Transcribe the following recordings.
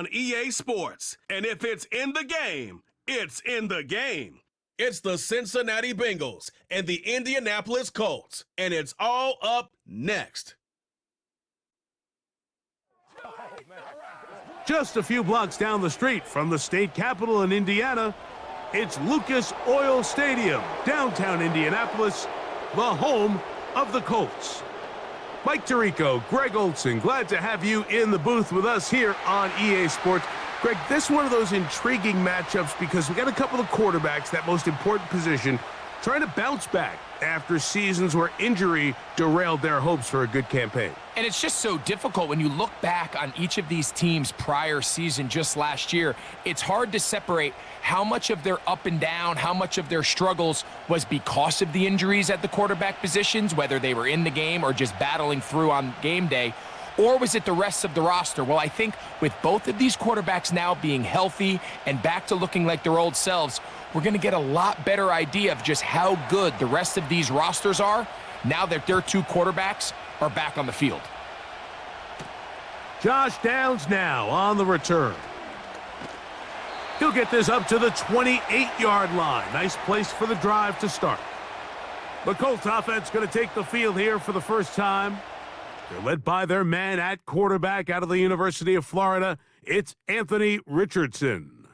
on EA Sports. And if it's in the game, it's in the game. It's the Cincinnati Bengals and the Indianapolis Colts, and it's all up next. Just a few blocks down the street from the state capitol in Indiana, it's Lucas Oil Stadium, downtown Indianapolis, the home of the Colts. Mike Tirico, Greg Olson, glad to have you in the booth with us here on EA Sports. Greg, this is one of those intriguing matchups because we got a couple of quarterbacks, that most important position, trying to bounce back after seasons where injury derailed their hopes for a good campaign. And it's just so difficult when you look back on each of these teams' prior season just last year. It's hard to separate how much of their up and down, how much of their struggles was because of the injuries at the quarterback positions, whether they were in the game or just battling through on game day, or was it the rest of the roster? Well, I think with both of these quarterbacks now being healthy and back to looking like their old selves, we're going to get a lot better idea of just how good the rest of these rosters are now that their two quarterbacks are back on the field. Josh Downs now on the return. He'll get this up to the 28-yard line. Nice place for the drive to start. The Colts offense going to take the field here for the first time. They're led by their man at quarterback out of the University of Florida. It's Anthony Richardson.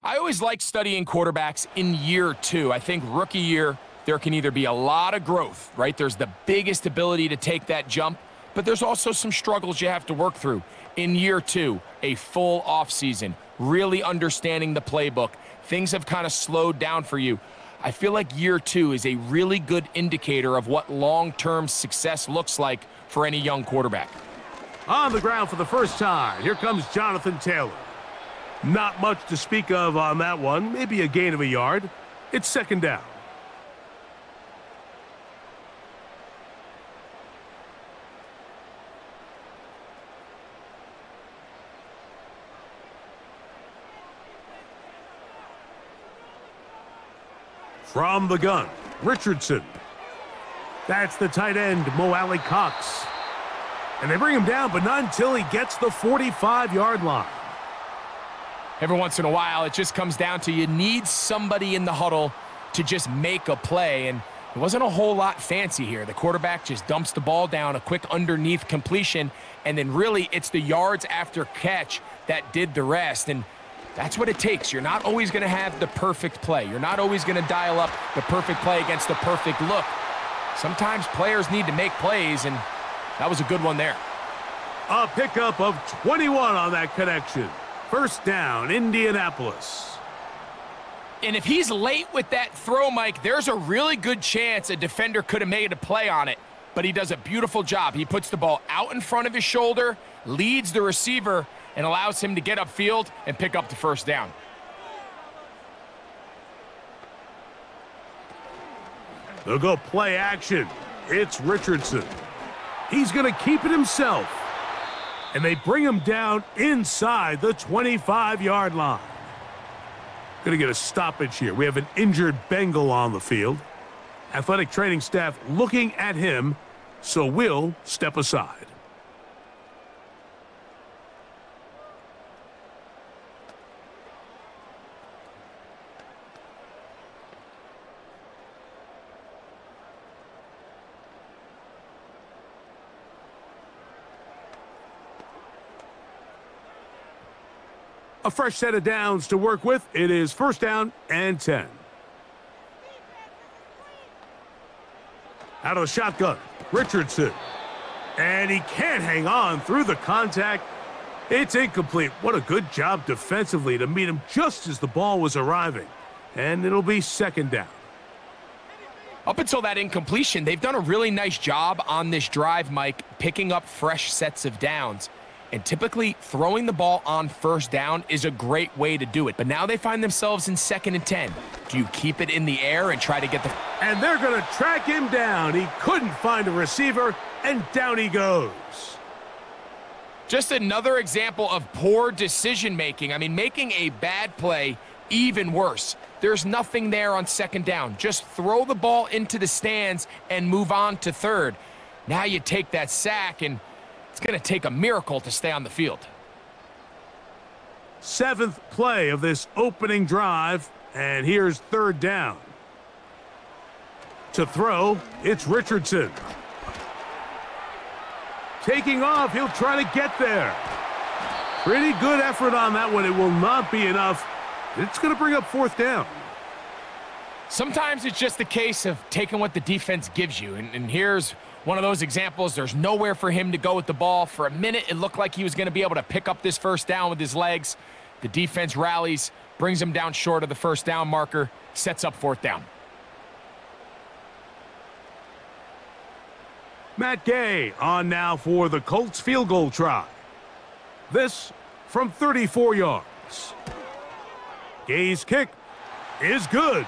I always like studying quarterbacks in year two. I think rookie year, there can either be a lot of growth, right? There's the biggest ability to take that jump, but there's also some struggles you have to work through. In year two, a full offseason, really understanding the playbook. Things have kind of slowed down for you. I feel like year two is a really good indicator of what long-term success looks like for any young quarterback. On the ground for the first time, here comes Jonathan Taylor. Not much to speak of on that one, maybe a gain of a yard. It's second down. From the gun, Richardson. That's the tight end, Mo Alley Cox. And they bring him down, but not until he gets the 45-yard line. Every once in a while, it just comes down to you need somebody in the huddle to just make a play, and it wasn't a whole lot fancy here. The quarterback just dumps the ball down, a quick underneath completion, and then really it's the yards after catch that did the rest, and that's what it takes. You're not always going to have the perfect play. You're not always going to dial up the perfect play against the perfect look. Sometimes players need to make plays, and that was a good one there. A pickup of 21 on that connection. First down, Indianapolis. And if he's late with that throw, Mike, there's a really good chance a defender could have made a play on it, but he does a beautiful job. He puts the ball out in front of his shoulder, leads the receiver, and allows him to get upfield and pick up the first down. They'll go play action. It's Richardson. He's going to keep it himself. And they bring him down inside the 25-yard line. Going to get a stoppage here. We have an injured Bengal on the field. Athletic training staff looking at him, so we'll step aside. A fresh set of downs to work with. It is first down and 10. Out of the shotgun, Richardson. And he can't hang on through the contact. It's incomplete. What a good job defensively to meet him just as the ball was arriving. And it'll be second down. Up until that incompletion, they've done a really nice job on this drive, Mike, picking up fresh sets of downs. And typically, throwing the ball on first down is a great way to do it. But now they find themselves in 2nd and 10. Do you keep it in the air and try to get the... And they're going to track him down. He couldn't find a receiver, and down he goes. Just another example of poor decision-making. I mean, making a bad play even worse. There's nothing there on 2nd down. Just throw the ball into the stands and move on to 3rd. Now you take that sack, and it's going to take a miracle to stay on the field. 7th play of this opening drive, and here's 3rd down. To throw, it's Richardson. Taking off, he'll try to get there. Pretty good effort on that one. It will not be enough. It's going to bring up 4th down. Sometimes it's just a case of taking what the defense gives you, and here's one of those examples. There's nowhere for him to go with the ball. For a minute, it looked like he was going to be able to pick up this 1st down with his legs. The defense rallies, brings him down short of the 1st down marker, sets up 4th down. Matt Gay on now for the Colts field goal try. This from 34 yards. Gay's kick is good.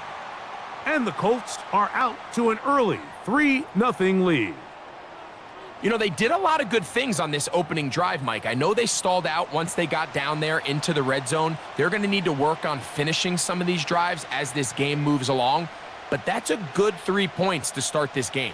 And the Colts are out to an early 3-0 lead. You know, they did a lot of good things on this opening drive, Mike. I know they stalled out once they got down there into the red zone. They're going to need to work on finishing some of these drives as this game moves along. But that's a good 3 points to start this game.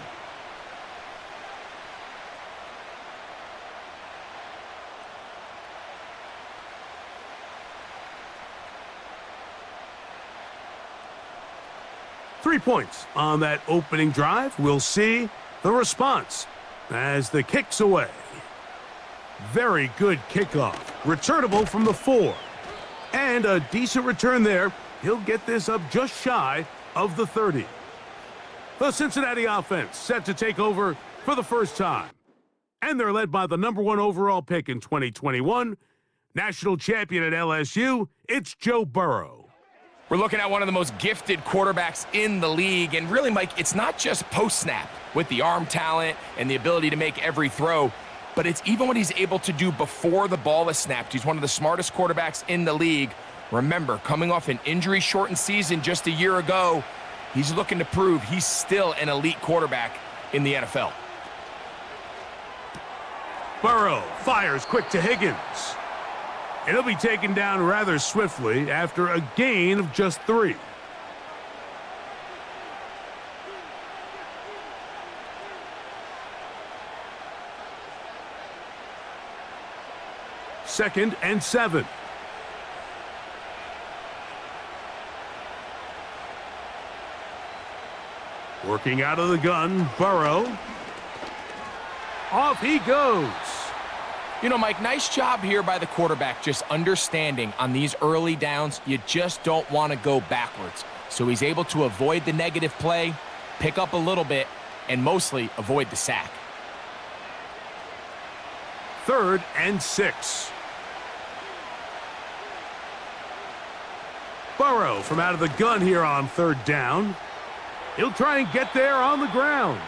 Three points on that opening drive. We'll see the response as the kick's away. Very good kickoff. Returnable from the 4. And a decent return there. He'll get this up just shy of the 30. The Cincinnati offense set to take over for the first time. And they're led by the #1 overall pick in 2021, national champion at LSU, it's Joe Burrow. We're looking at one of the most gifted quarterbacks in the league. And really, Mike, it's not just post-snap with the arm talent and the ability to make every throw, but it's even what he's able to do before the ball is snapped. He's one of the smartest quarterbacks in the league. Remember, coming off an injury-shortened season just a year ago, he's looking to prove he's still an elite quarterback in the NFL. Burrow fires quick to Higgins. It'll be taken down rather swiftly after a gain of just 3. Second and 7. Working out of the gun, Burrow. Off he goes. You know, Mike, nice job here by the quarterback, just understanding on these early downs, you just don't want to go backwards. So he's able to avoid the negative play, pick up a little bit, and mostly avoid the sack. 3rd and 6. Burrow from out of the gun here on 3rd down. He'll try and get there on the ground.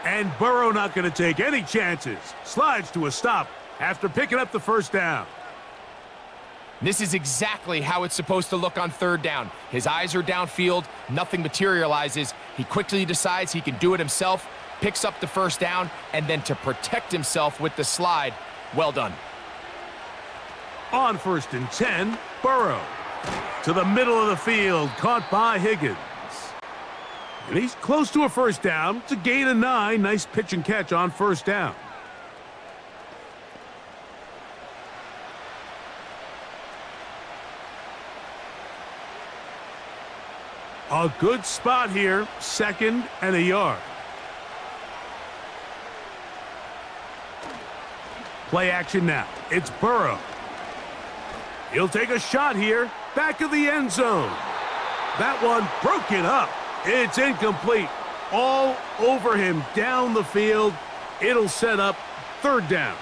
And Burrow not going to take any chances. Slides to a stop after picking up the 1st down. This is exactly how it's supposed to look on 3rd down. His eyes are downfield, nothing materializes. He quickly decides he can do it himself, picks up the 1st down, and then to protect himself with the slide, well done. On 1st and 10, Burrow. To the middle of the field, caught by Higgins. And he's close to a 1st down. It's a gain of 9. Nice pitch and catch on 1st down. A good spot here, 2nd and a yard. Play action now. It's Burrow. He'll take a shot here, back of the end zone. That one broken up. It's incomplete. All over him down the field. It'll set up 3rd down.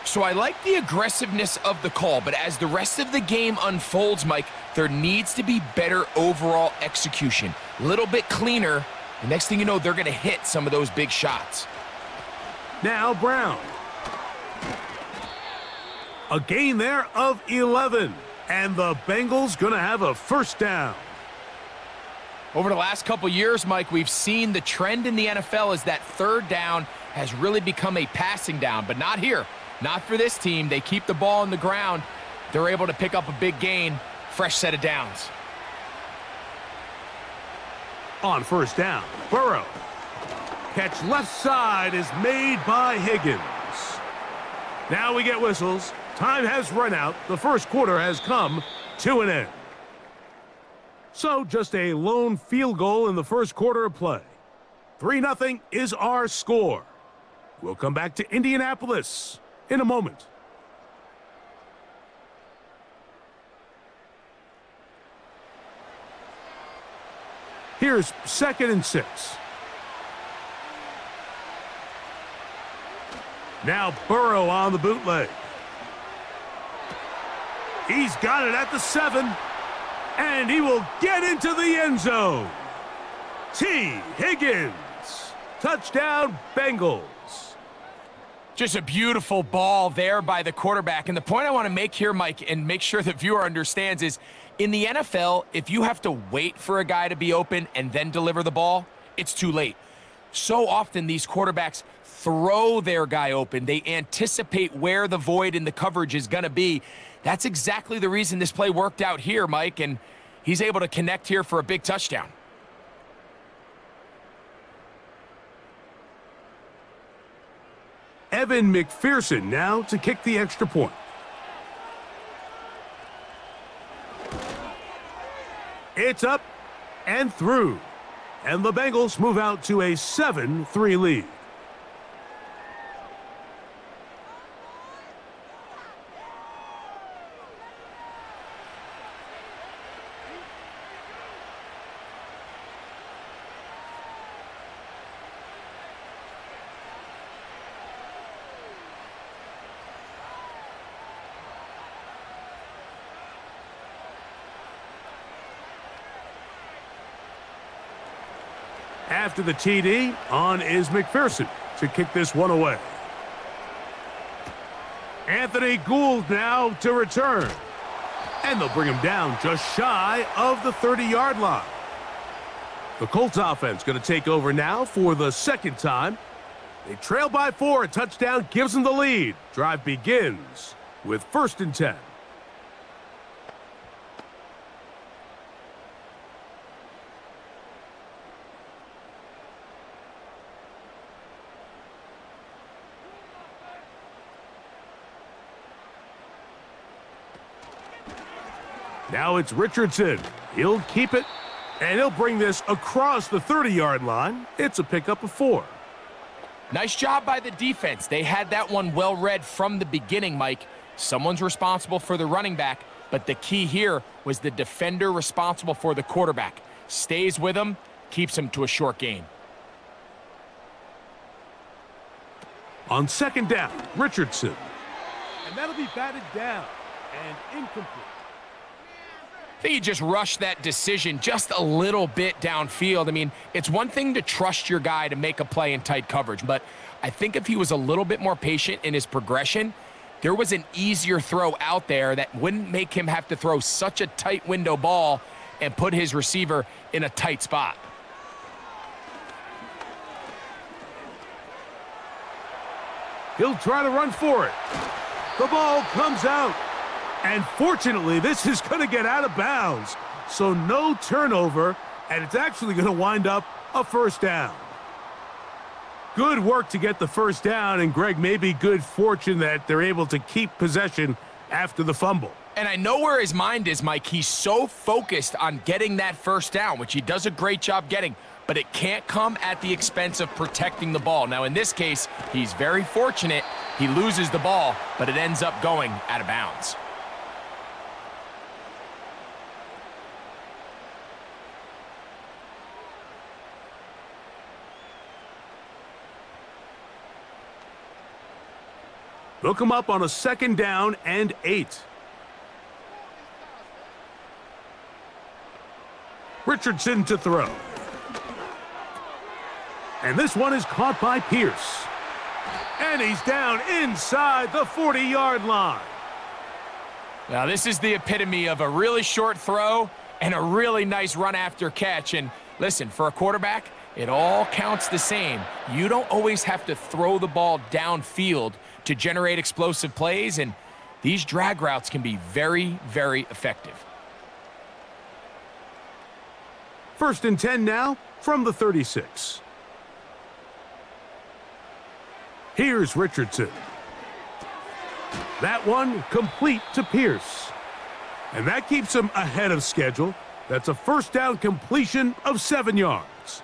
So I like the aggressiveness of the call, but as the rest of the game unfolds, Mike, there needs to be better overall execution. A little bit cleaner. The next thing you know, they're going to hit some of those big shots. Now Brown. A gain there of 11. And the Bengals going to have a 1st down. Over the last couple years, Mike, we've seen the trend in the NFL is that 3rd down has really become a passing down, but not here. Not for this team. They keep the ball on the ground. They're able to pick up a big gain. Fresh set of downs. On 1st down, Burrow. Catch left side is made by Higgins. Now we get whistles Time has run out. The first quarter has come to an end. So just a lone field goal in the first quarter of play. 3-0 is our score. We'll come back to Indianapolis in a moment. Here's 2nd and 6. Now Burrow on the bootleg. He's got it at the 7, and he will get into the end zone. T. Higgins. Touchdown, Bengals. Just a beautiful ball there by the quarterback. And the point I want to make here, Mike, and make sure the viewer understands is, in the NFL, if you have to wait for a guy to be open and then deliver the ball, it's too late. So often these quarterbacks throw their guy open. They anticipate where the void in the coverage is going to be. That's exactly the reason this play worked out here, Mike, and he's able to connect here for a big touchdown. Evan McPherson now to kick the extra point. It's up and through. And the Bengals move out to a 7-3 lead. After the TD, on is McPherson to kick this one away. Anthony Gould now to return. And they'll bring him down just shy of the 30-yard line. The Colts offense going to take over now for the second time. They trail by 4. A touchdown gives them the lead. Drive begins with 1st and 10. Now it's Richardson. He'll keep it, and he'll bring this across the 30-yard line. It's a pickup of 4. Nice job by the defense. They had that one well read from the beginning, Mike. Someone's responsible for the running back, but the key here was the defender responsible for the quarterback. Stays with him, keeps him to a short gain. On 2nd down, Richardson. And that'll be batted down and incomplete. I think he just rushed that decision just a little bit downfield. I mean, it's one thing to trust your guy to make a play in tight coverage, but I think if he was a little bit more patient in his progression, there was an easier throw out there that wouldn't make him have to throw such a tight window ball and put his receiver in a tight spot. He'll try to run for it. The ball comes out. And fortunately, this is going to get out of bounds. So no turnover, and it's actually going to wind up a 1st down. Good work to get the 1st down, and Greg, maybe good fortune that they're able to keep possession after the fumble. And I know where his mind is, Mike. He's so focused on getting that 1st down, which he does a great job getting, but it can't come at the expense of protecting the ball. Now, in this case, he's very fortunate. He loses the ball, but it ends up going out of bounds. They'll come up on a 2nd down and 8. Richardson to throw. And this one is caught by Pierce. And he's down inside the 40-yard line. Now, this is the epitome of a really short throw and a really nice run after catch. And listen, for a quarterback, it all counts the same. You don't always have to throw the ball downfield to generate explosive plays, and these drag routes can be very, very effective. 1st and 10 now from the 36. Here's Richardson. That one complete to Pierce. And that keeps him ahead of schedule. That's a first down completion of 7 yards.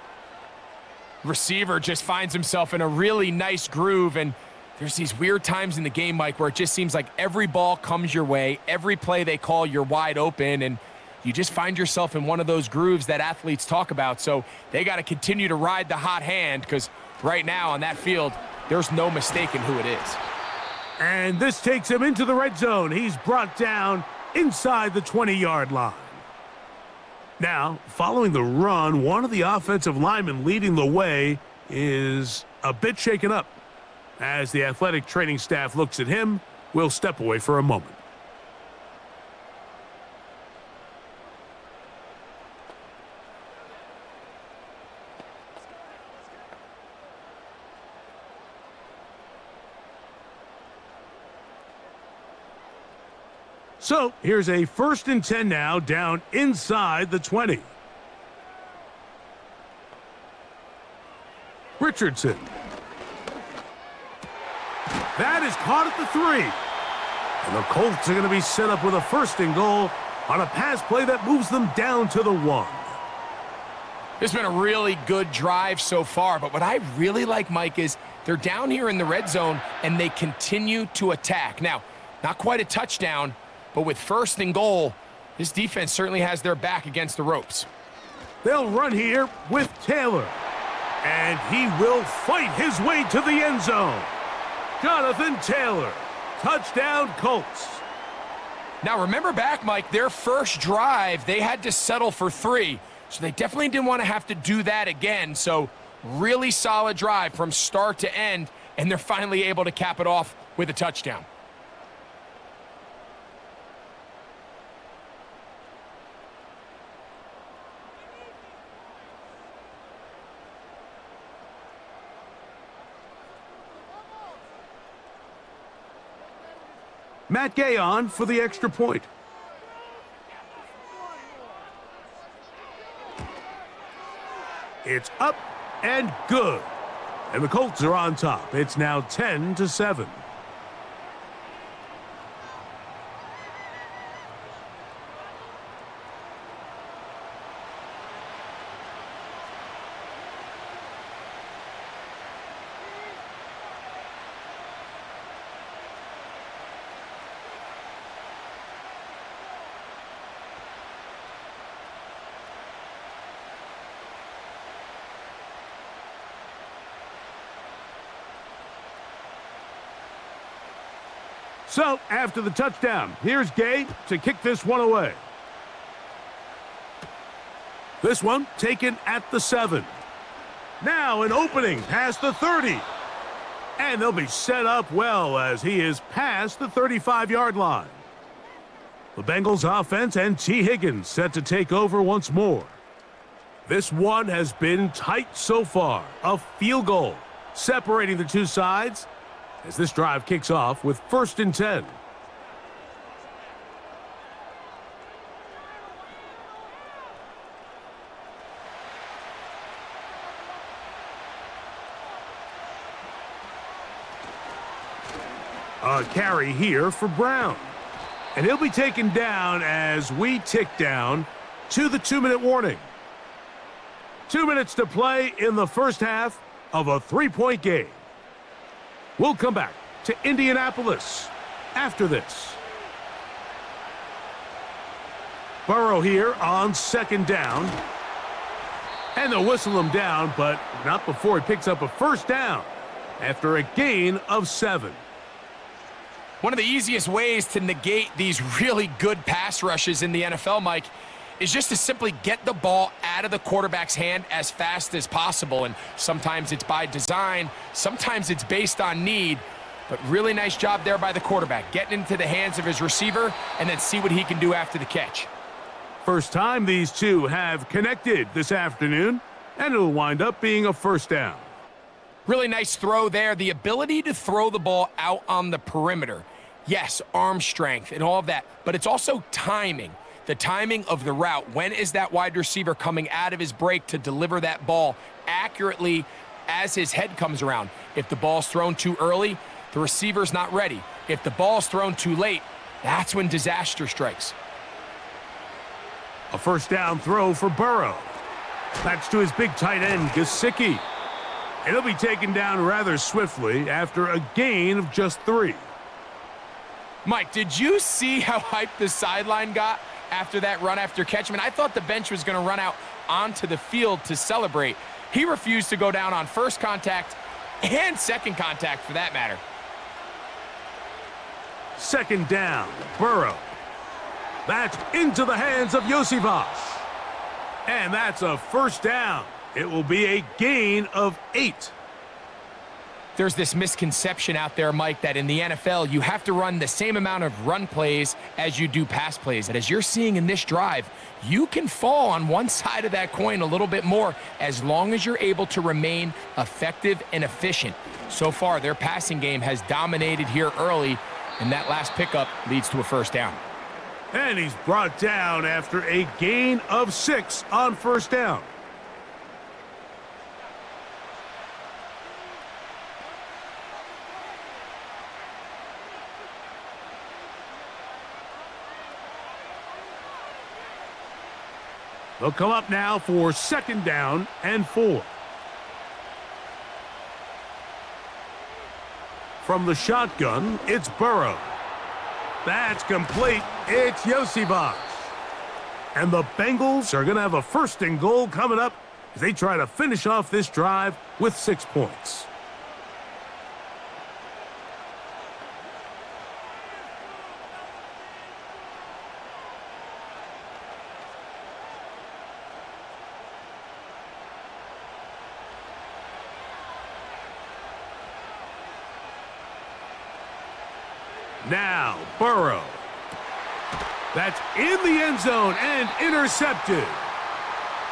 Receiver just finds himself in a really nice groove, and there's these weird times in the game, Mike, where it just seems like every ball comes your way, every play they call, you're wide open, and you just find yourself in one of those grooves that athletes talk about. So they got to continue to ride the hot hand, because right now on that field, there's no mistaking who it is. And this takes him into the red zone. He's brought down inside the 20-yard line. Now, following the run, one of the offensive linemen leading the way is a bit shaken up. As the athletic training staff looks at him, we'll step away for a moment. So, here's a 1st and 10 now, down inside the 20. Richardson. That is caught at the 3. And the Colts are going to be set up with a 1st and goal on a pass play that moves them down to the 1. This has been a really good drive so far, but what I really like, Mike, is they're down here in the red zone and they continue to attack. Now, not quite a touchdown, but with 1st and goal, this defense certainly has their back against the ropes. They'll run here with Taylor. And he will fight his way to the end zone. Jonathan Taylor. Touchdown, Colts. Now, remember back, Mike, their first drive, they had to settle for 3. So they definitely didn't want to have to do that again. So really solid drive from start to end, and they're finally able to cap it off with a touchdown. Matt Gay on for the extra point. It's up and good. And the Colts are on top. It's now 10-7. So, after the touchdown, here's Gay to kick this one away. This one taken at the 7. Now an opening past the 30. And they'll be set up well as he is past the 35-yard line. The Bengals offense and T. Higgins set to take over once more. This one has been tight so far. A field goal separating the two sides as this drive kicks off with 1st and 10. A carry here for Brown. And he'll be taken down as we tick down to the 2-minute warning. 2 minutes to play in the first half of a 3-point game. We'll come back to Indianapolis after this. Burrow here on 2nd down. And they'll whistle him down, but not before he picks up a 1st down after a gain of 7. One of the easiest ways to negate these really good pass rushes in the NFL, Mike, is just to simply get the ball out of the quarterback's hand as fast as possible. And sometimes it's by design, sometimes it's based on need, but really nice job there by the quarterback, getting into the hands of his receiver and then see what he can do after the catch. First time these two have connected this afternoon, and it'll wind up being a 1st down. Really nice throw there. The ability to throw the ball out on the perimeter. Yes, arm strength and all of that, but it's also timing. The timing of the route. When is that wide receiver coming out of his break to deliver that ball accurately as his head comes around? If the ball's thrown too early, the receiver's not ready. If the ball's thrown too late, that's when disaster strikes. A first down throw for Burrow. That's to his big tight end, Gesicki. And he'll be taken down rather swiftly after a gain of just 3. Mike, did you see how hyped the sideline got after that run after catch? I mean, I thought the bench was going to run out onto the field to celebrate. He refused to go down on first contact and second contact for that matter. Second down, Burrow. That's into the hands of Josivas. And that's a first down. It will be a gain of 8. There's this misconception out there, Mike, that in the NFL, you have to run the same amount of run plays as you do pass plays. And as you're seeing in this drive, you can fall on one side of that coin a little bit more as long as you're able to remain effective and efficient. So far, their passing game has dominated here early, and that last pickup leads to a first down. And he's brought down after a gain of 6 on first down. They'll come up now for second down and 4. From the shotgun, it's Burrow. That's complete. It's Josivas. And the Bengals are going to have a first and goal coming up as they try to finish off this drive with 6 points. Now, Burrow. That's in the end zone and intercepted.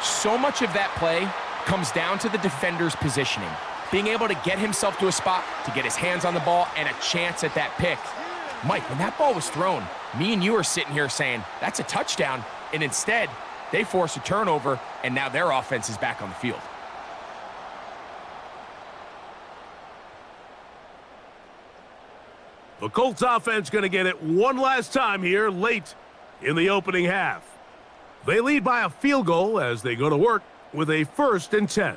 So much of that play comes down to the defender's positioning. Being able to get himself to a spot, to get his hands on the ball, and a chance at that pick. Mike, when that ball was thrown, me and you are sitting here saying, that's a touchdown. And instead, they force a turnover, and now their offense is back on the field. The Colts offense going to get it one last time here late in the opening half. They lead by a field goal as they go to work with a 1st and 10.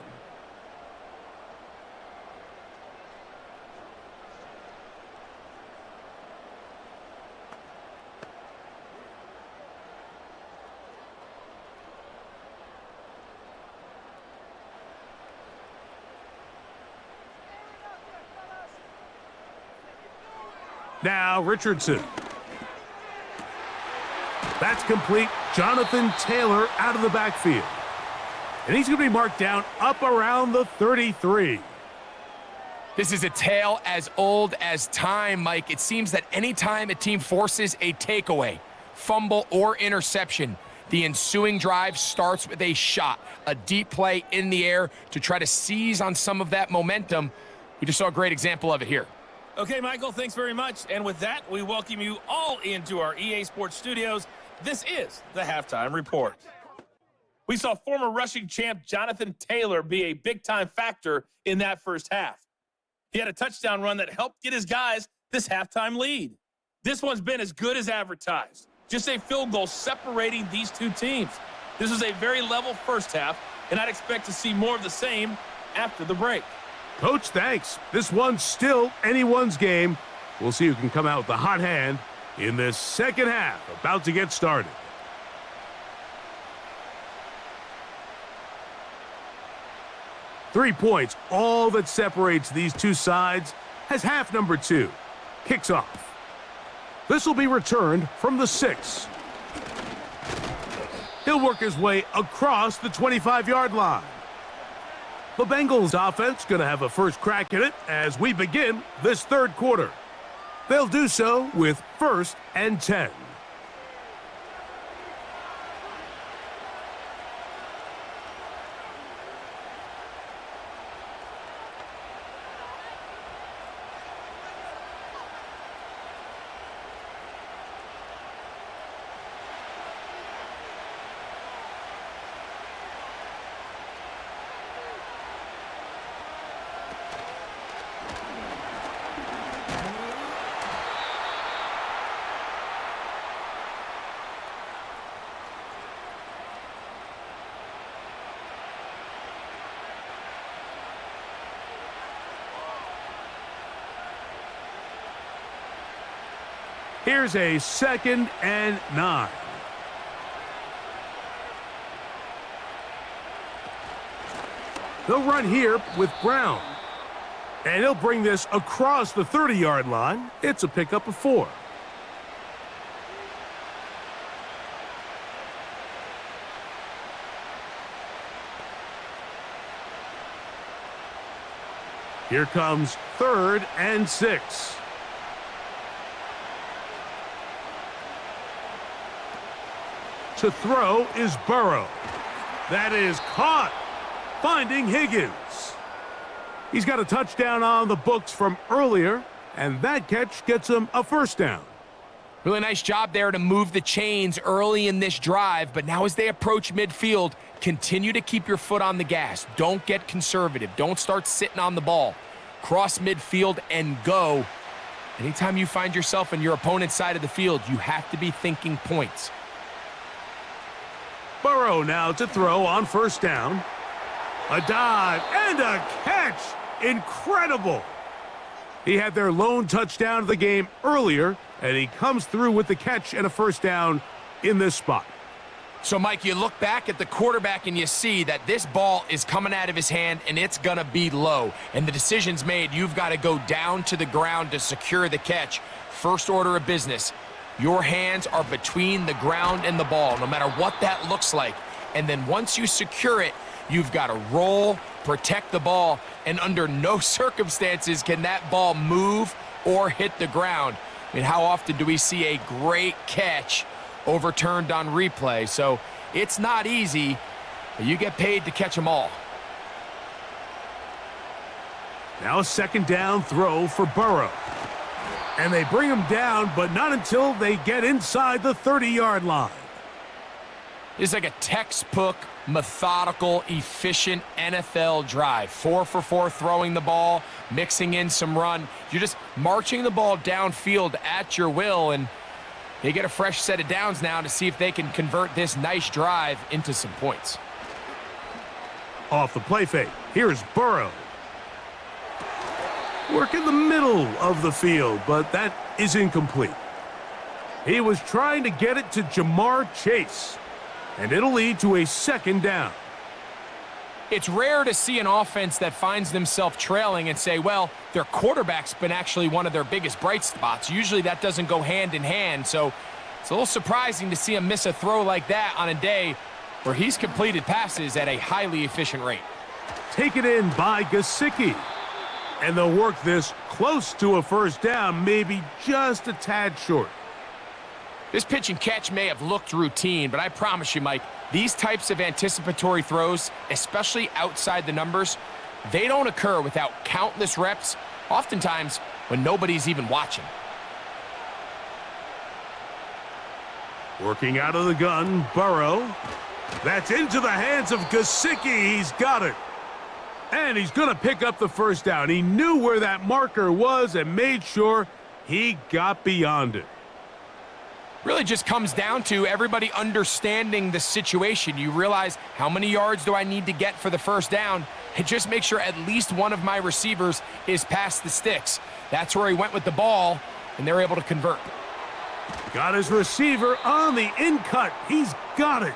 Now Richardson. That's complete. Jonathan Taylor out of the backfield. And he's going to be marked down up around the 33. This is a tale as old as time, Mike. It seems that anytime a team forces a takeaway, fumble, or interception, the ensuing drive starts with a shot, a deep play in the air to try to seize on some of that momentum. We just saw a great example of it here. Okay, Michael, thanks very much. And with that, we welcome you all into our EA Sports studios. This is the Halftime Report. We saw former rushing champ Jonathan Taylor be a big-time factor in that first half. He had a touchdown run that helped get his guys this halftime lead. This one's been as good as advertised. Just a field goal separating these two teams. This was a very level first half, and I'd expect to see more of the same after the break. Coach, thanks. This one's still anyone's game. We'll see who can come out with the hot hand in this second half, about to get started. Three-points, all that separates these two sides, as half number 2 kicks off. This will be returned from the 6. He'll work his way across the 25-yard line. The Bengals offense going to have a first crack at it as we begin this third quarter. They'll do so with 1st and 10. Here's a 2nd and 9. They'll run here with Brown. And he'll bring this across the 30-yard line. It's a pickup of 4. Here comes 3rd and 6. To throw is Burrow. That is caught, finding Higgins. He's got a touchdown on the books from earlier, and that catch gets him a 1st down. Really nice job there to move the chains early in this drive, but now as they approach midfield, continue to keep your foot on the gas. Don't get conservative. Don't start sitting on the ball. Cross midfield and go. Anytime you find yourself on your opponent's side of the field, you have to be thinking points. Burrow now to throw on 1st down. A dive and a catch. Incredible. He had their lone touchdown of the game earlier, and he comes through with the catch and a 1st down in this spot. So, Mike, you look back at the quarterback and you see that this ball is coming out of his hand and it's going to be low. And the decision's made. You've got to go down to the ground to secure the catch. First order of business. Your hands are between the ground and the ball, no matter what that looks like. And then once you secure it, you've got to roll, protect the ball, and under no circumstances can that ball move or hit the ground. I mean, how often do we see a great catch overturned on replay? So it's not easy, but you get paid to catch them all. Now a 2nd down throw for Burrow. And they bring him down, but not until they get inside the 30-yard line. It's like a textbook, methodical, efficient NFL drive. 4 for 4 throwing the ball, mixing in some run. You're just marching the ball downfield at your will, and they get a fresh set of downs now to see if they can convert this nice drive into some points. Off the play fake, here's Burrow. Work in the middle of the field, but that is incomplete. He was trying to get it to Jamar Chase, and it'll lead to a 2nd down. It's rare to see an offense that finds themselves trailing and say, well, their quarterback's been actually one of their biggest bright spots. Usually that doesn't go hand in hand, so it's a little surprising to see him miss a throw like that on a day where he's completed passes at a highly efficient rate. Taken in by Gesicki. And they'll work this close to a 1st down, maybe just a tad short. This pitch and catch may have looked routine, but I promise you, Mike, these types of anticipatory throws, especially outside the numbers, they don't occur without countless reps, oftentimes when nobody's even watching. Working out of the gun, Burrow. That's into the hands of Gesicki. He's got it. And he's going to pick up the 1st down. He knew where that marker was and made sure he got beyond it. Really just comes down to everybody understanding the situation. You realize, how many yards do I need to get for the 1st down? And just make sure at least one of my receivers is past the sticks. That's where he went with the ball, and they're able to convert. Got his receiver on the in-cut. He's got it.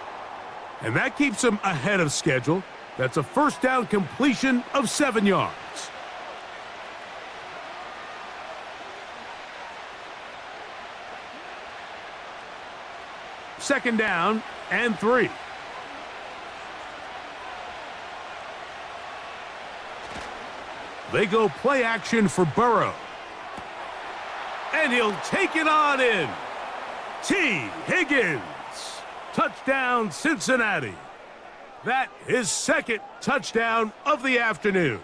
And that keeps him ahead of schedule. That's a 1st down completion of 7 yards. Second down and 3. They go play action for Burrow. And he'll take it on in. T. Higgins. Touchdown, Cincinnati. That is 2nd touchdown of the afternoon.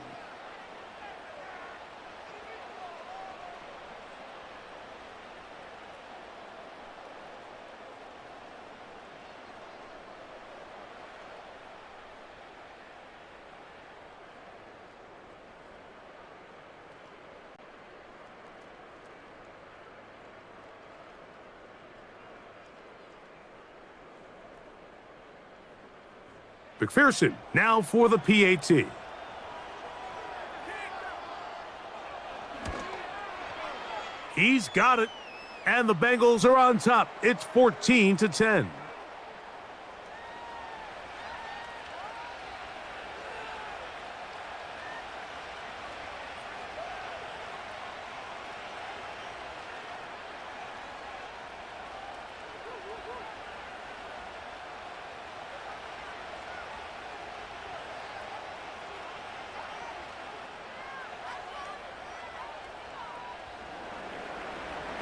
McPherson now for the PAT. He's got it. And the Bengals are on top. It's 14-10.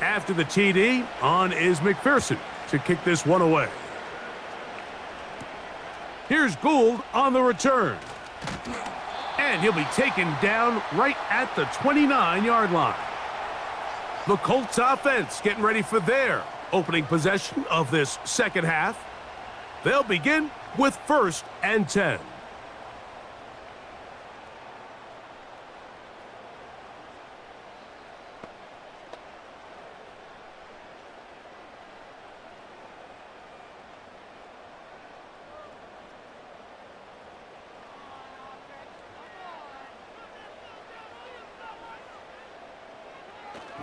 After the TD, on is McPherson to kick this one away. Here's Gould on the return. And he'll be taken down right at the 29-yard line. The Colts offense getting ready for their opening possession of this second half. They'll begin with 1st and 10.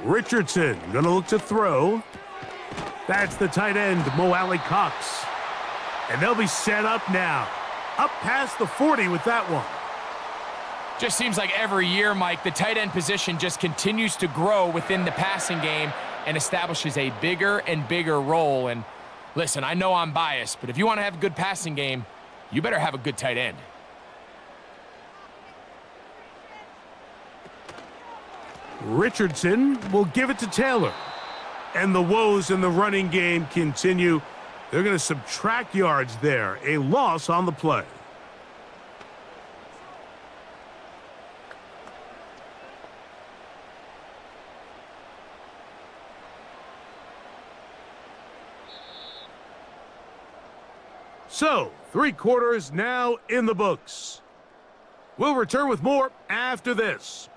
Richardson going to look to throw. That's the tight end, Mo Alley Cox. And they'll be set up now. Up past the 40 with that one. Just seems like every year, Mike, the tight end position just continues to grow within the passing game and establishes a bigger and bigger role. And listen, I know I'm biased, but if you want to have a good passing game, you better have a good tight end. Richardson will give it to Taylor. And the woes in the running game continue. They're going to subtract yards there. A loss on the play. So, 3 quarters now in the books. We'll return with more after this.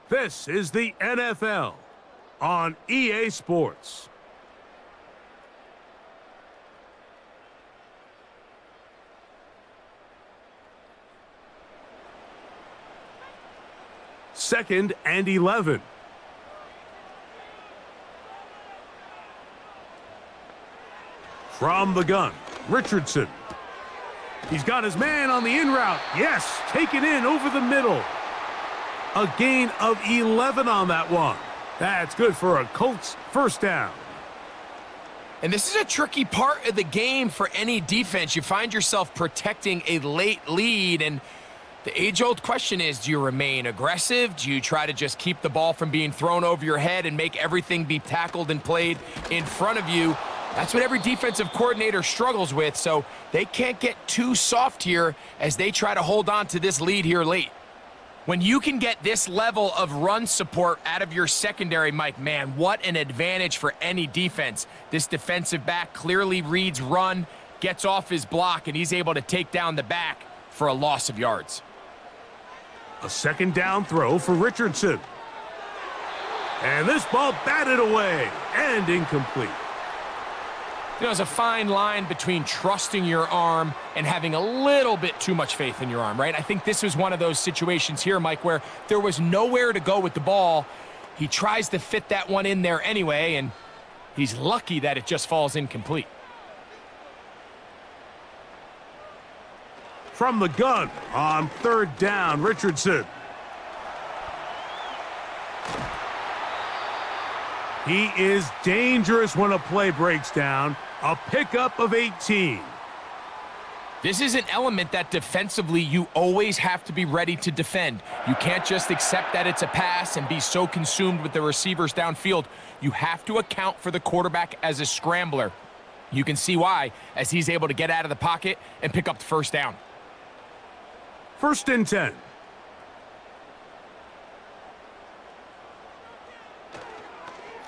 This is the NFL on EA Sports. Second and 11. From the gun, Richardson. He's got his man on the in route. Yes, taken in over the middle. A gain of 11 on that one. That's good for a Colts first down. And this is a tricky part of the game for any defense. You find yourself protecting a late lead, and the age-old question is, do you remain aggressive? Do you try to just keep the ball from being thrown over your head and make everything be tackled and played in front of you? That's what every defensive coordinator struggles with, so they can't get too soft here as they try to hold on to this lead here late. When you can get this level of run support out of your secondary, Mike, man, what an advantage for any defense. This defensive back clearly reads run, gets off his block, and he's able to take down the back for a loss of yards. A second down throw for Richardson. And this ball batted away and incomplete. You know, there's a fine line between trusting your arm and having a little bit too much faith in your arm, right? I think this was one of those situations here, Mike, where there was nowhere to go with the ball. He tries to fit that one in there anyway, and he's lucky that it just falls incomplete. From the gun on third down, Richardson. He is dangerous when a play breaks down. A pickup of 18. This is an element that defensively you always have to be ready to defend. You can't just accept that it's a pass and be so consumed with the receivers downfield. You have to account for the quarterback as a scrambler. You can see why as he's able to get out of the pocket and pick up the first down. 1st and 10.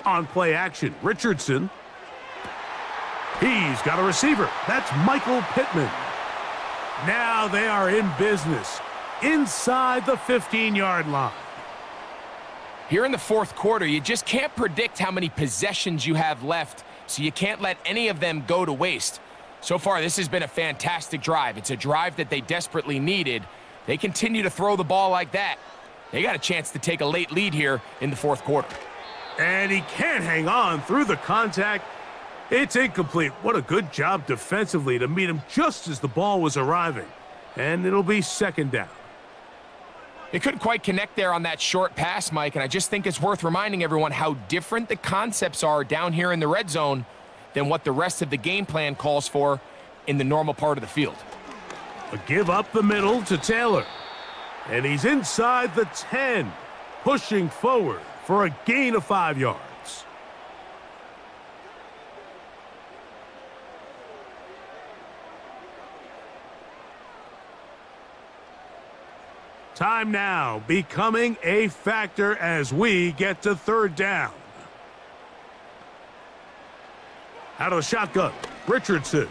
On play action, Richardson. He's got a receiver. That's Michael Pittman. Now they are in business inside the 15-yard line. Here in the fourth quarter, you just can't predict how many possessions you have left, so you can't let any of them go to waste. So far, this has been a fantastic drive. It's a drive that they desperately needed. They continue to throw the ball like that. They got a chance to take a late lead here in the fourth quarter. And he can't hang on through the contact. It's incomplete. What a good job defensively to meet him just as the ball was arriving. And it'll be second down. They couldn't quite connect there on that short pass, Mike, and I just think it's worth reminding everyone how different the concepts are down here in the red zone than what the rest of the game plan calls for in the normal part of the field. A give up the middle to Taylor. And he's inside the 10, pushing forward for a gain of 5 yards. Time now becoming a factor as we get to third down. Out of the shotgun, Richardson.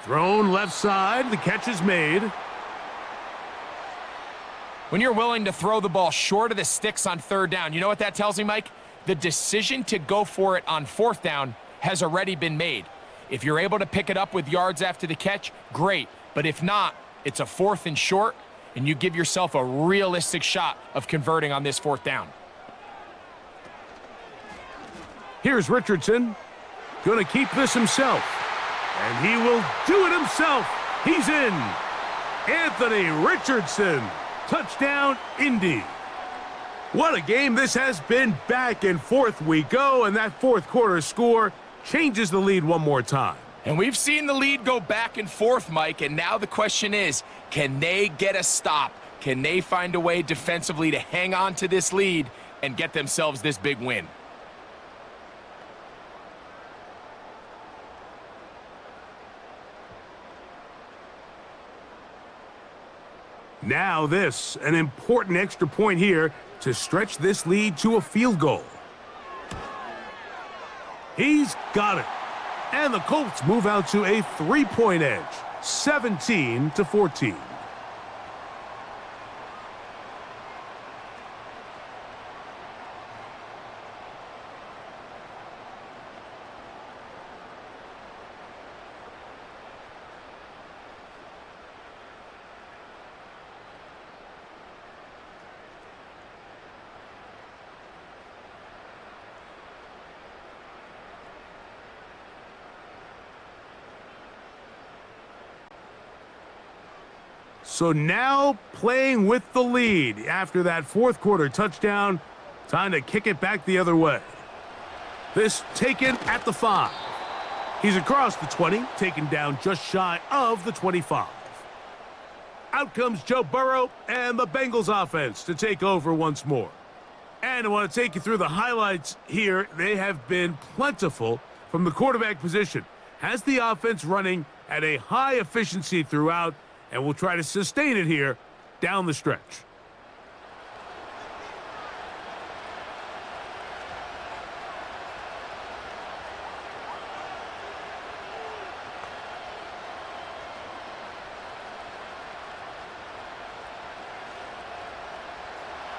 Thrown left side, the catch is made. When you're willing to throw the ball short of the sticks on third down, you know what that tells me, Mike? The decision to go for it on fourth down has already been made. If you're able to pick it up with yards after the catch, great. But if not, it's a fourth and short, and you give yourself a realistic shot of converting on this fourth down. Here's Richardson. Going to keep this himself. And he will do it himself. He's in. Anthony Richardson. Touchdown, Indy. What a game this has been. Back and forth we go, and that fourth quarter score changes the lead one more time. And we've seen the lead go back and forth, Mike, and now the question is, can they get a stop? Can they find a way defensively to hang on to this lead and get themselves this big win? Now this, an important extra point here to stretch this lead to a field goal. He's got it. And the Colts move out to a 3-point edge, 17-14. So now playing with the lead after that fourth quarter touchdown. Time to kick it back the other way. This taken at the 5. He's across the 20, taken down just shy of the 25. Out comes Joe Burrow and the Bengals offense to take over once more. And I want to take you through the highlights here. They have been plentiful from the quarterback position. Has the offense running at a high efficiency throughout, and we'll try to sustain it here down the stretch.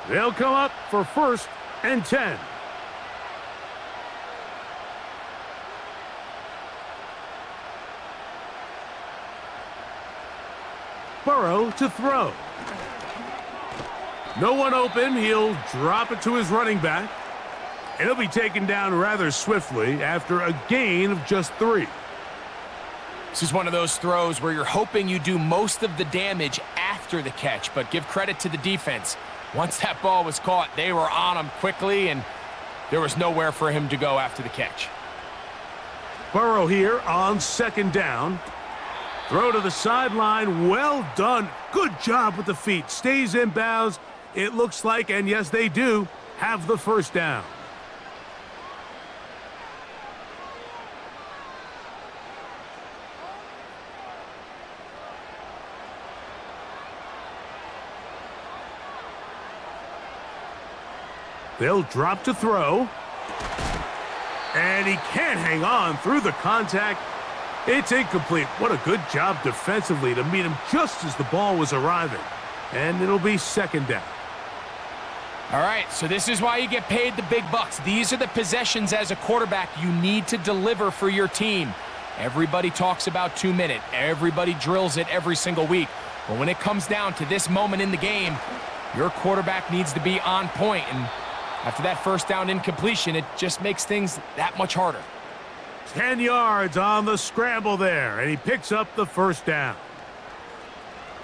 They'll come up for 1st and 10. Burrow to throw. No one open. He'll drop it to his running back. And he'll be taken down rather swiftly after a gain of just 3. This is one of those throws where you're hoping you do most of the damage after the catch, but give credit to the defense. Once that ball was caught, they were on him quickly, and there was nowhere for him to go after the catch. Burrow here on 2nd down. Throw to the sideline. Well done. Good job with the feet. Stays in bounds. It looks like, and yes, they do, have the 1st down. They'll drop to throw. And he can't hang on through the contact. It's incomplete. What a good job defensively to meet him just as the ball was arriving. And it'll be 2nd down. All right, so this is why you get paid the big bucks. These are the possessions as a quarterback you need to deliver for your team. Everybody talks about 2-minute. Everybody drills it every single week. But when it comes down to this moment in the game, your quarterback needs to be on point. And After that first down incompletion, it just makes things that much harder. 10 yards on the scramble there, and he picks up the first down.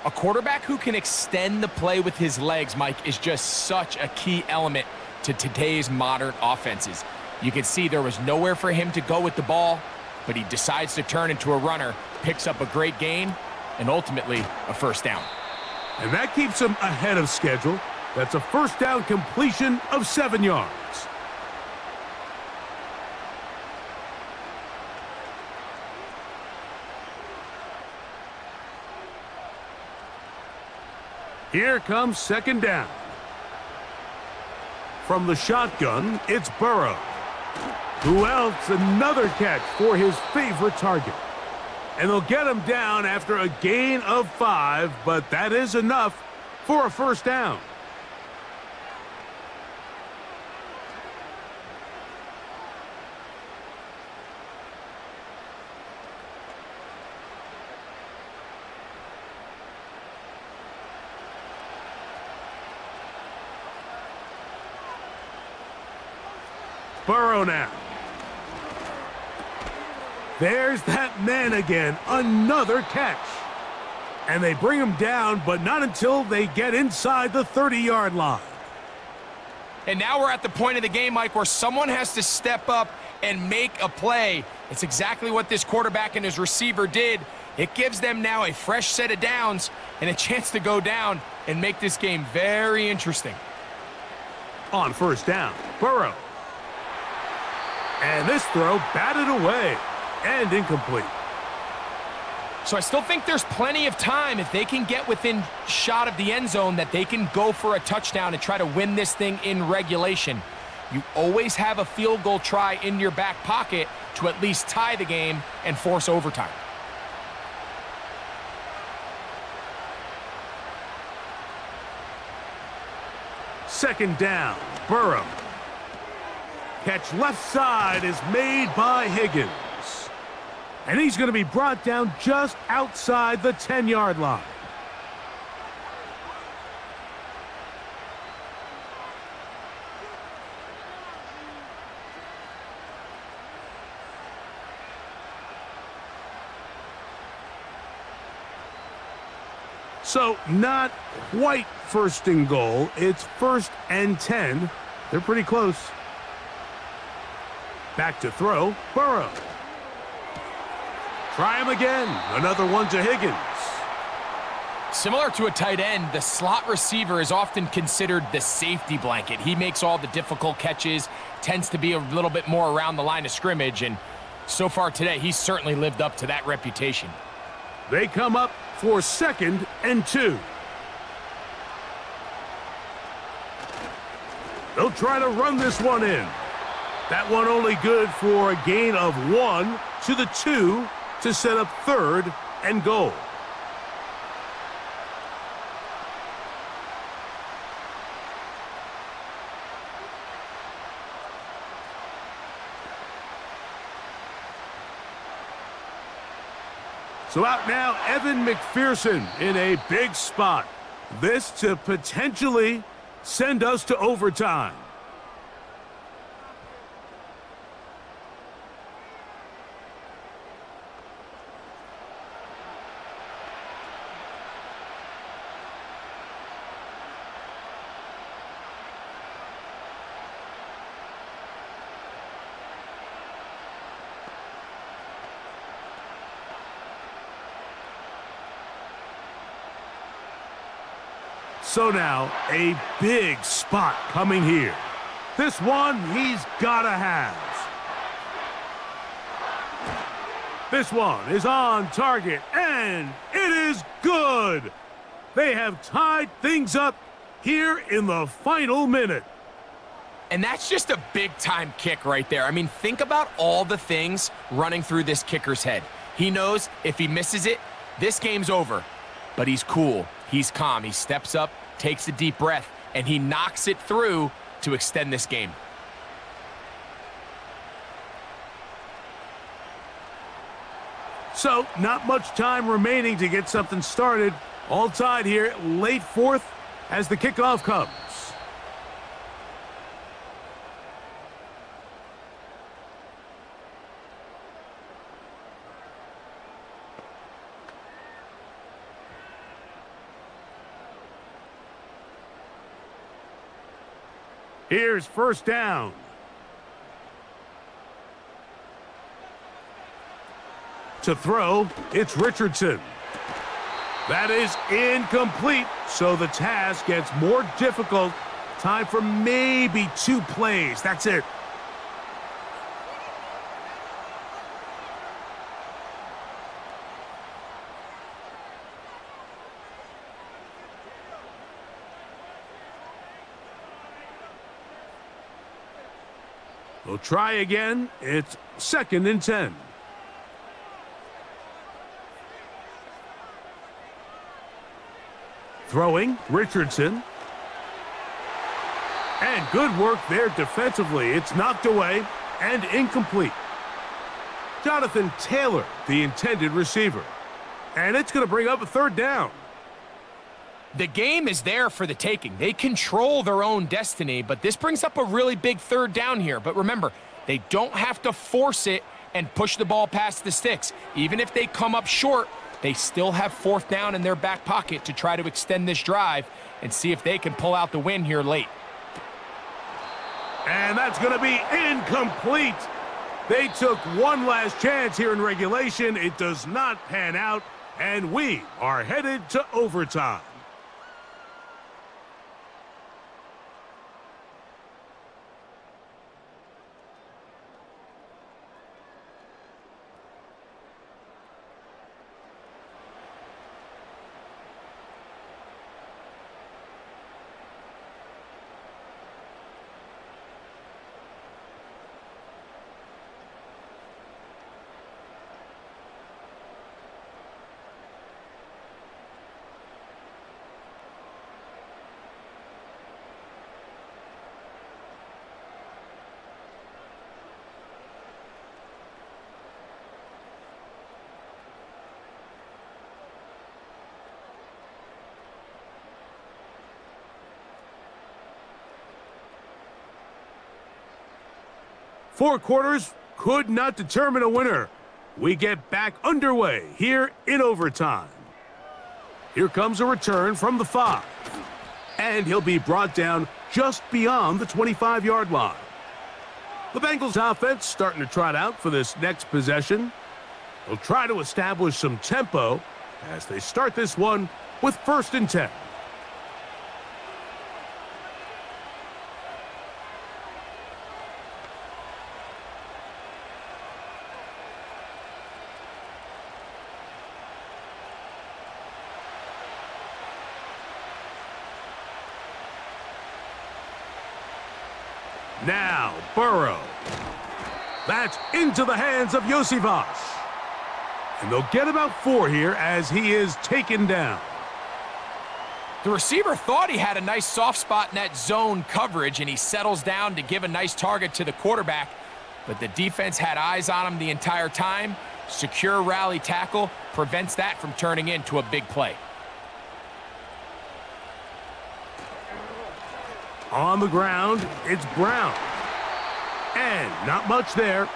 A quarterback who can extend the play with his legs, Mike, is just such a key element to today's modern offenses. You can see there was nowhere for him to go with the ball, but he decides to turn into a runner, picks up a great gain, and ultimately a first down. And that keeps him ahead of schedule. That's a first down completion of 7 yards. Here comes second down. From the shotgun, it's Burrow. Who else? Another catch for his favorite target. And they'll get him down after a gain of 5, but that is enough for a first down. Burrow now. There's that man again. Another catch. And they bring him down, but not until they get inside the 30-yard line. And now we're at the point of the game, Mike, where someone has to step up and make a play. It's exactly what this quarterback and his receiver did. It gives them now a fresh set of downs and a chance to go down and make this game very interesting. On first down, Burrow. And this throw batted away and incomplete. So I still think there's plenty of time if they can get within shot of the end zone that they can go for a touchdown and try to win this thing in regulation. You always have a field goal try in your back pocket to at least tie the game and force overtime. Second down, Burrow. Catch left side is made by Higgins. And he's going to be brought down just outside the 10-yard line. So not quite first and goal. It's 1st and 10. They're pretty close. Back to throw, Burrow. Try him again. Another one to Higgins. Similar to a tight end, the slot receiver is often considered the safety blanket. He makes all the difficult catches, tends to be a little bit more around the line of scrimmage, and so far today, he's certainly lived up to that reputation. They come up for 2nd and 2. They'll try to run this one in. That one only good for a gain of 1 to the 2 to set up 3rd and goal. So out now, Evan McPherson in a big spot. This to potentially send us to overtime. So now, a big spot coming here. This one he's got to have. This one is on target, and it is good. They have tied things up here in the final minute. And that's just a big-time kick right there. I mean, think about all the things running through this kicker's head. He knows if he misses it, this game's over. But he's cool. He's calm. He steps up, takes a deep breath, and he knocks it through to extend this game. So, not much time remaining to get something started. All tied here, late 4th as the kickoff comes. Here's first down. To throw, it's Richardson. That is incomplete, so the task gets more difficult. Time for maybe 2 plays. That's it. We'll try again. It's 2nd and 10. Throwing, Richardson. And good work there defensively. It's knocked away and incomplete. Jonathan Taylor, the intended receiver. And it's going to bring up a 3rd down. The game is there for the taking. They control their own destiny, but this brings up a really big 3rd down here. But remember, they don't have to force it and push the ball past the sticks. Even if they come up short, they still have 4th down in their back pocket to try to extend this drive and see if they can pull out the win here late. And that's going to be incomplete. They took one last chance here in regulation. It does not pan out, and we are headed to overtime. Four quarters could not determine a winner. We get back underway here in overtime. Here comes a return from the 5. And he'll be brought down just beyond the 25-yard line. The Bengals offense starting to trot out for this next possession. They'll try to establish some tempo as they start this one with 1st and 10. Now, Burrow. That's into the hands of Josivas. And they'll get about 4 here as he is taken down. The receiver thought he had a nice soft spot in that zone coverage, and he settles down to give a nice target to the quarterback. But the defense had eyes on him the entire time. Secure rally tackle prevents that from turning into a big play. On the ground, it's Brown. And not much there.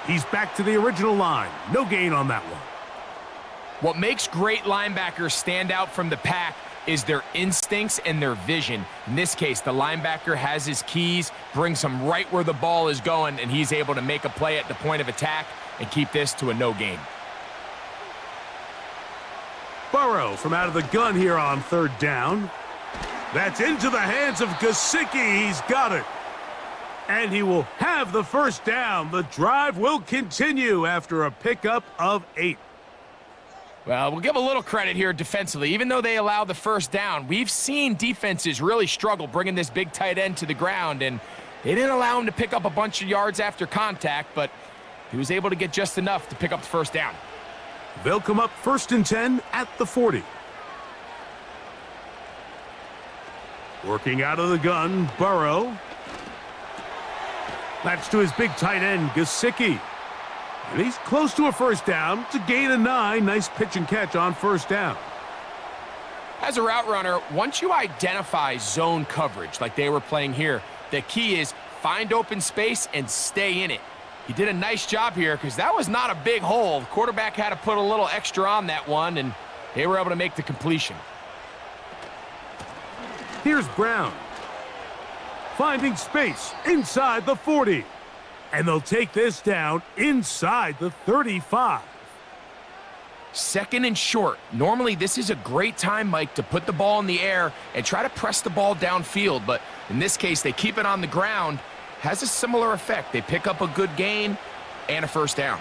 He's back to the original line. No gain on that one. What makes great linebackers stand out from the pack is their instincts and their vision. In this case, the linebacker has his keys, brings him right where the ball is going, and he's able to make a play at the point of attack and keep this to a no gain. Burrow from out of the gun here on 3rd down. That's into the hands of Gesicki. He's got it. And he will have the 1st down. The drive will continue after a pickup of 8. Well, we'll give a little credit here defensively. Even though they allowed the 1st down, we've seen defenses really struggle bringing this big tight end to the ground, and they didn't allow him to pick up a bunch of yards after contact, but he was able to get just enough to pick up the 1st down. They'll come up 1st and 10 at the 40. Working out of the gun, Burrow. That's to his big tight end, Gesicki. And he's close to a 1st down. It's a gain of 9. Nice pitch and catch on 1st down. As a route runner, once you identify zone coverage like they were playing here, the key is find open space and stay in it. He did a nice job here because that was not a big hole. The quarterback had to put a little extra on that one, and they were able to make the completion. Here's Brown. finding space inside the 40. And they'll take this down inside the 35. Second and short. Normally, this is a great time, Mike, to put the ball in the air and try to press the ball downfield. But in this case, they keep it on the ground. Has a similar effect. They pick up a good gain and a first down.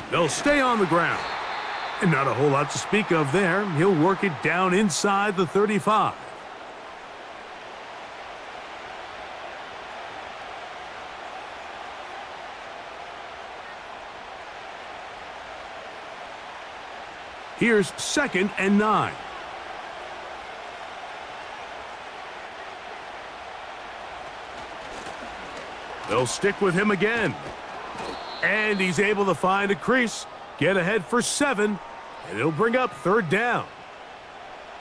They'll stay on the ground. And not a whole lot to speak of there. He'll work it down inside the 35. Here's 2nd and 9. They'll stick with him again. And he's able to find a crease, get ahead for 7, and it'll bring up 3rd down.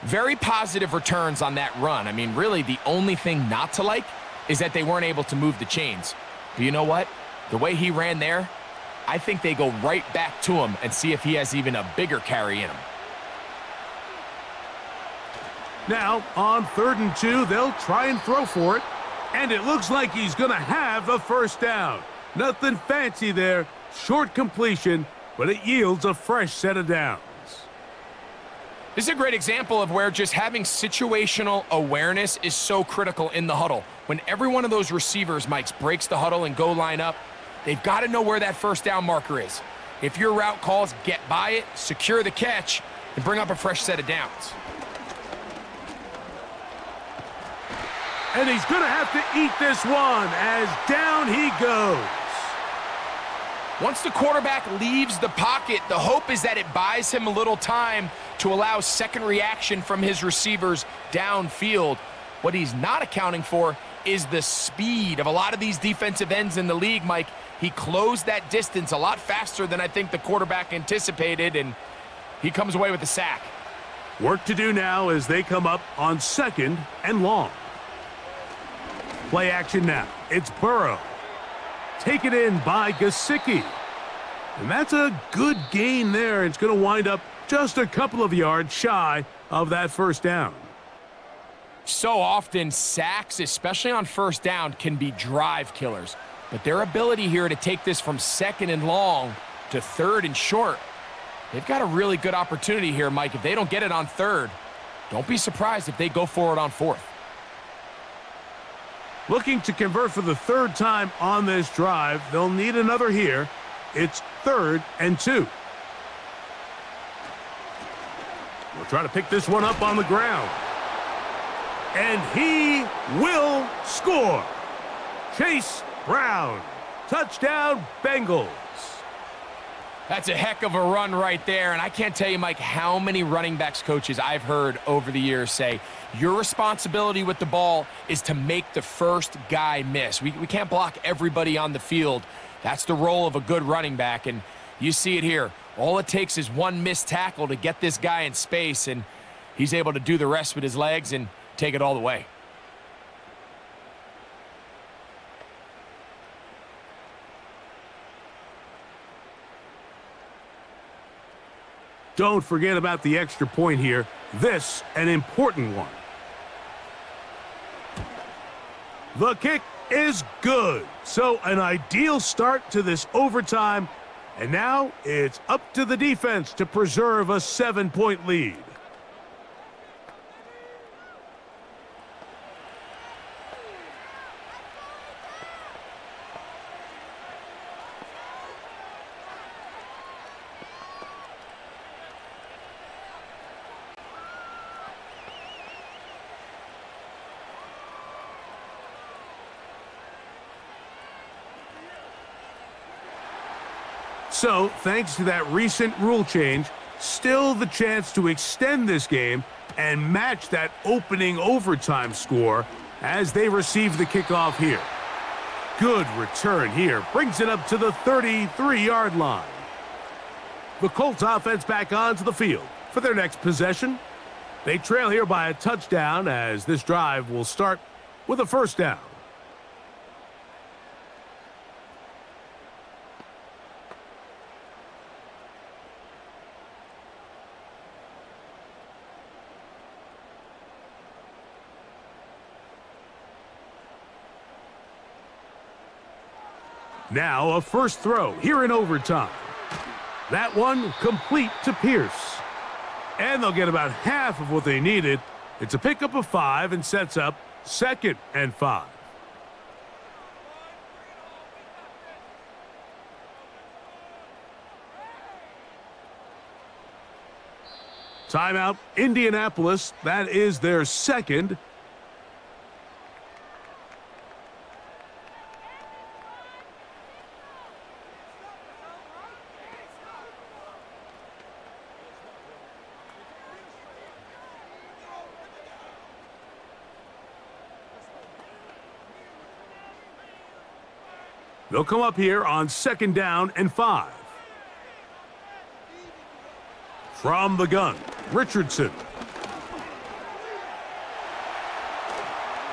Very positive returns on that run. I mean, really, the only thing not to like is that they weren't able to move the chains. But you know what? The way he ran there, I think they go right back to him and see if he has even a bigger carry in him. Now, on 3rd and 2, they'll try and throw for it. And it looks like he's going to have a first down. Nothing fancy there. Short completion, but it yields a fresh set of downs. This is a great example of where just having situational awareness is so critical in the huddle. When every one of those receivers, Mike, breaks the huddle and go line up, they've got to know where that first down marker is. If your route calls, get by it, secure the catch, and bring up a fresh set of downs. And he's going to have to eat this one as down he goes. Once the quarterback leaves the pocket, the hope is that it buys him a little time to allow second reaction from his receivers downfield. What he's not accounting for is the speed of a lot of these defensive ends in the league, Mike. He closed that distance a lot faster than I think the quarterback anticipated, and he comes away with the sack. Work to do now as they come up on 2nd and long. Play action now. It's Burrow. Taken in by Gesicki. And that's a good gain there. It's going to wind up just a couple of yards shy of that first down. So often, sacks, especially on first down, can be drive killers. But their ability here to take this from 2nd and long to 3rd and short, they've got a really good opportunity here, Mike. If they don't get it on 3rd, don't be surprised if they go for it on 4th. Looking to convert for the 3rd time on this drive. They'll need another here. It's 3rd and 2. We'll try to pick this one up on the ground. And he will score. Chase Brown. Touchdown, Bengals. That's a heck of a run right there, and I can't tell you, Mike, how many running backs coaches I've heard over the years say, your responsibility with the ball is to make the first guy miss. We can't block everybody on the field. That's the role of a good running back, and you see it here. All it takes is one missed tackle to get this guy in space, and he's able to do the rest with his legs and take it all the way. Don't forget about the extra point here. This, an important one. The kick is good. So an ideal start to this overtime. And now it's up to the defense to preserve a 7-point lead. So, thanks to that recent rule change, still the chance to extend this game and match that opening overtime score as they receive the kickoff here. Good return here. Brings it up to the 33-yard line. The Colts offense back onto the field for their next possession. They trail here by a touchdown as this drive will start with a first down. Now a first throw here in overtime. That one complete to Pierce. And they'll get about half of what they needed. It's a pickup of 5 and sets up 2nd and 5. Timeout, Indianapolis. That is their second. They'll come up here on 2nd down and 5. From the gun, Richardson.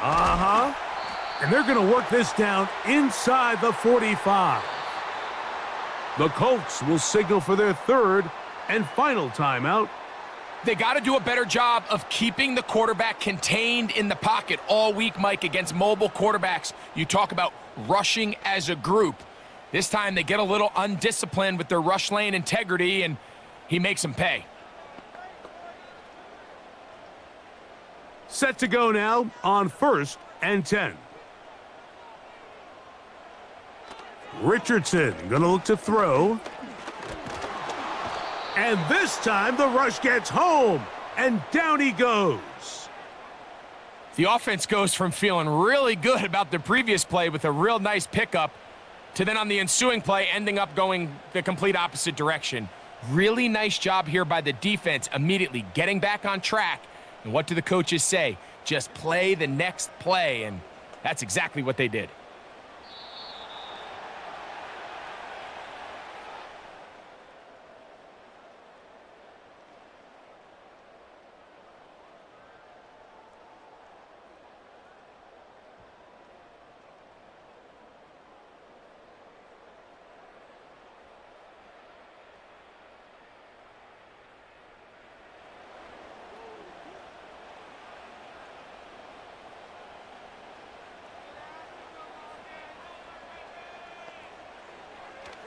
And they're going to work this down inside the 45. The Colts will signal for their 3rd and final timeout. They got to do a better job of keeping the quarterback contained in the pocket all week, Mike, against mobile quarterbacks. You talk about rushing as a group. This time they get a little undisciplined with their rush lane integrity, and he makes them pay. Set to go now on 1st and 10. Richardson going to look to throw. And this time the rush gets home, and down he goes. The offense goes from feeling really good about the previous play with a real nice pickup to then on the ensuing play ending up going the complete opposite direction. Really nice job here by the defense, immediately getting back on track. And what do the coaches say? Just play the next play, and that's exactly what they did.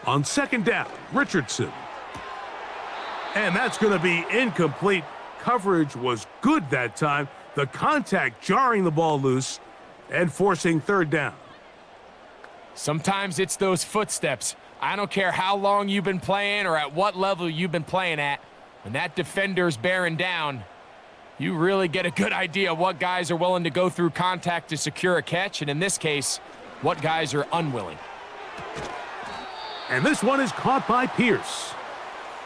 On 2nd down, Richardson. And that's going to be incomplete. Coverage was good that time. The contact jarring the ball loose and forcing 3rd down. Sometimes it's those footsteps. I don't care how long you've been playing or at what level you've been playing at. When that defender's bearing down, you really get a good idea what guys are willing to go through contact to secure a catch, and in this case, what guys are unwilling. And this one is caught by Pierce.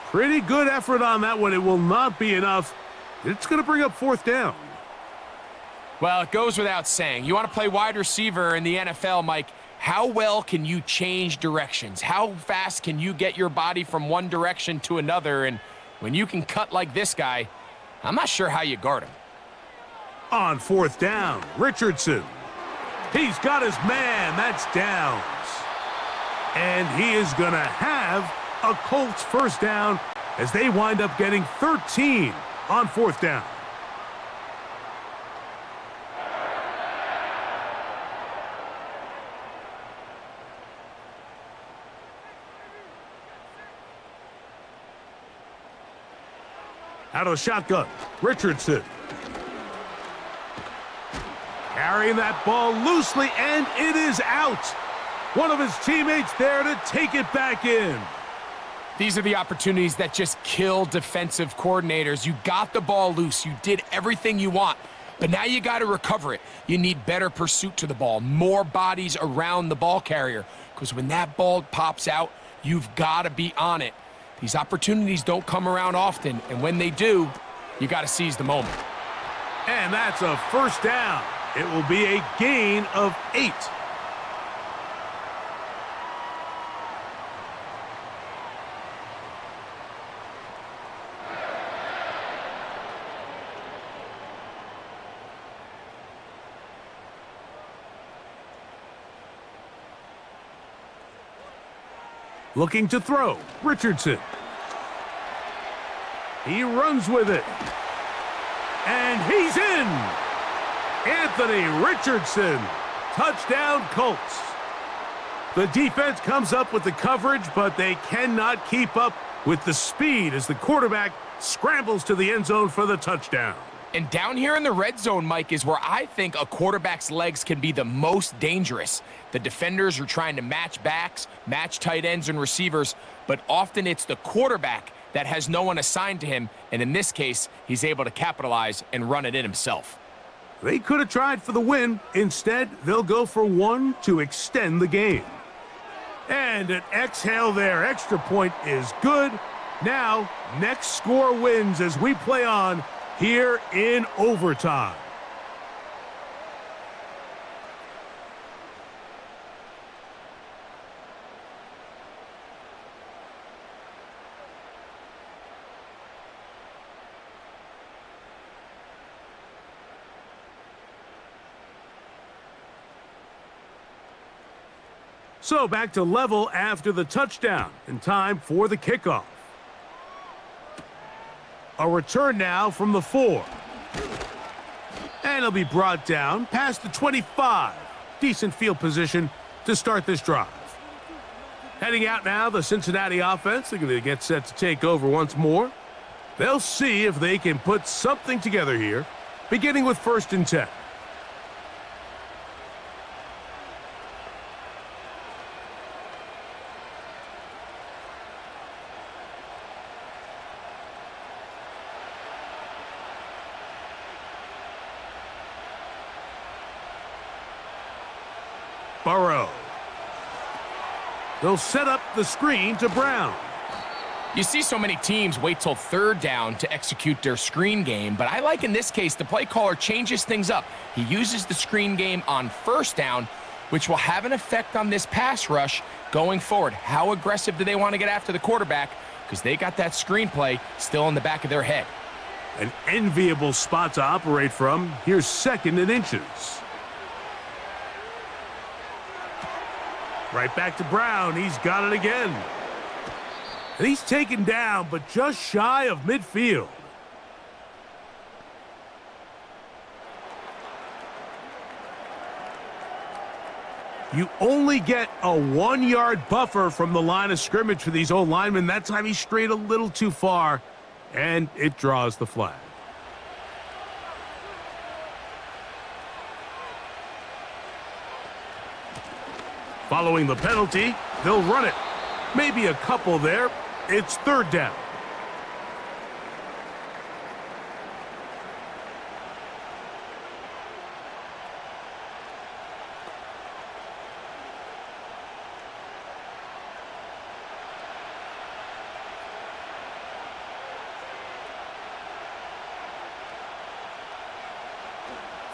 Pretty good effort on that one. It will not be enough. It's going to bring up 4th down. Well, it goes without saying. You want to play wide receiver in the NFL, Mike. How well can you change directions? How fast can you get your body from one direction to another? And when you can cut like this guy, I'm not sure how you guard him. On 4th down, Richardson. He's got his man. That's Downs. And he is going to have a Colts 1st down as they wind up getting 13 on 4th down. Out of the shotgun, Richardson. Carrying that ball loosely, and it is out. One of his teammates there to take it back in. These are the opportunities that just kill defensive coordinators. You got the ball loose. You did everything you want. But now you got to recover it. You need better pursuit to the ball, more bodies around the ball carrier. Because when that ball pops out, you've got to be on it. These opportunities don't come around often. And when they do, you got to seize the moment. And that's a 1st down. It will be a gain of 8. Looking to throw, Richardson. He runs with it. And he's in! Anthony Richardson. Touchdown, Colts. The defense comes up with the coverage, but they cannot keep up with the speed as the quarterback scrambles to the end zone for the touchdown. And down here in the red zone, Mike, is where I think a quarterback's legs can be the most dangerous. The defenders are trying to match backs, match tight ends and receivers, but often it's the quarterback that has no one assigned to him, and in this case, he's able to capitalize and run it in himself. They could have tried for the win. Instead, they'll go for one to extend the game. And an exhale there. Extra point is good. Now, next score wins as we play on here in overtime. So back to level after the touchdown, and time for the kickoff. A return now from the 4. And it'll be brought down past the 25. Decent field position to start this drive. Heading out now, the Cincinnati offense. They're going to get set to take over once more. They'll see if they can put something together here, beginning with 1st and 10. Burrow. They'll set up the screen to Brown. You see so many teams wait till 3rd down to execute their screen game, but I like in this case the play caller changes things up. He uses the screen game on 1st down, which will have an effect on this pass rush going forward. How aggressive do they want to get after the quarterback? Because they got that screen play still in the back of their head. An enviable spot to operate from. Here's 2nd and inches. Right back to Brown. He's got it again. And he's taken down, but just shy of midfield. You only get a 1-yard buffer from the line of scrimmage for these old linemen. That time he strayed a little too far, and it draws the flag. Following the penalty, they'll run it. Maybe a couple there. It's 3rd down.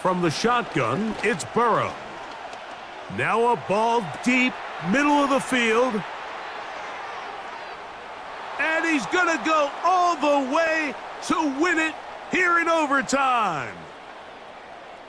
From the shotgun, it's Burrow. Now a ball deep, middle of the field. And he's going to go all the way to win it here in overtime.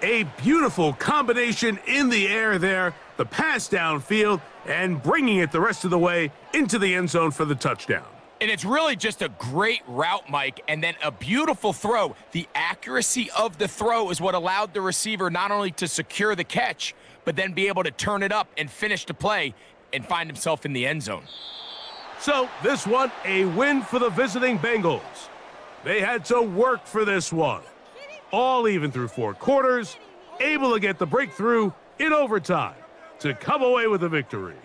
A beautiful combination in the air there. The pass downfield and bringing it the rest of the way into the end zone for the touchdown. And it's really just a great route, Mike, and then a beautiful throw. The accuracy of the throw is what allowed the receiver not only to secure the catch, but then be able to turn it up and finish the play and find himself in the end zone. So this one, a win for the visiting Bengals. They had to work for this one. All even through 4 quarters, able to get the breakthrough in overtime to come away with a victory.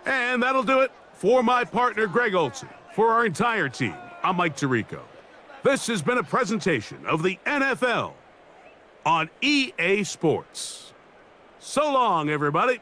And that'll do it for my partner, Greg Olson. For our entire team, I'm Mike Tirico. This has been a presentation of the NFL on EA Sports. So long, everybody.